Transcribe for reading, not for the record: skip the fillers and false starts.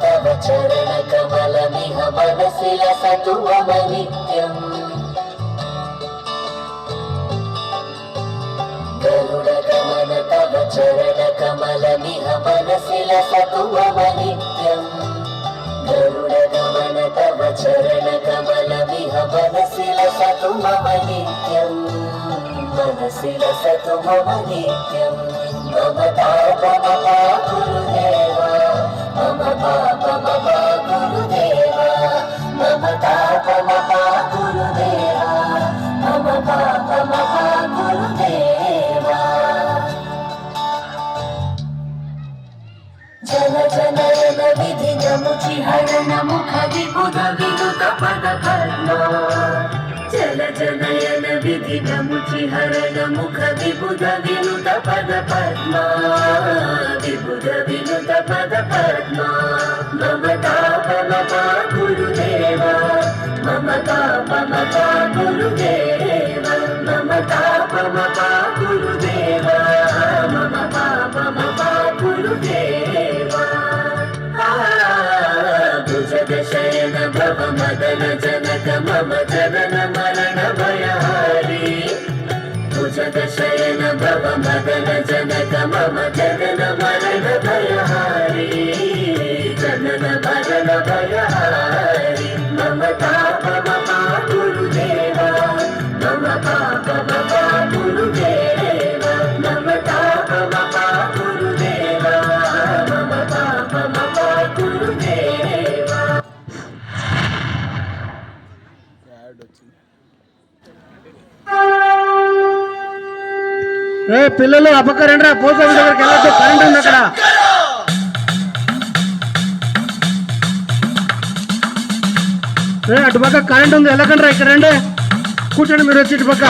तव चरण कमलमिह मनसि लसतु मम नित्यम् गरुडगमन तव चरण कमलमिह मनसि लसतु मम नित्यम् गरुडगमन तव चरण कमलमिह मनसि लसतु मम नित्यम् मनसि लसतु मम नित्यम् मम पापमपा गुरुदेवा मम पापमपा गुरुदेवा मम तापमपा गुरुदेवा मम पापमपा गुरुदेवा जन जनयन विधि नमुचि हरण मुख विबुध विनुत पद पद्मा जल जनयन विधि नमुचि हरण मुख विबुध विनुत पद पद्मा विबुध विनुत पद पद्मा मम तापमपा गुरुदेवा मम तापमपा गुरुदेवा मम तापमपा गुरुदेवा मम पापमपा गुरुदेवा भुजगशयन भव मदन जनक मम जनन मरण भयहारी भुजगशयन भव मदन जनक मम जनन मरण भयहारी जनन मरण भयहारी मम तापमपा गुरुदेवा मम पापमपा गुरुदेवा मम तापमपा गुरुदेवा मम पापमपा गुरुदेवा పిల్లలు అపకరండి పోస్ట్ ఆఫీస్ దగ్గరికి వెళ్ళొద్దు కరెంట్ ఉంది అక్కడ అటు పక్క కరెంట్ ఉంది వెళ్ళకండి ఇక్కడ రండి కూర్చోండి మీరు వచ్చి ఇటు పక్క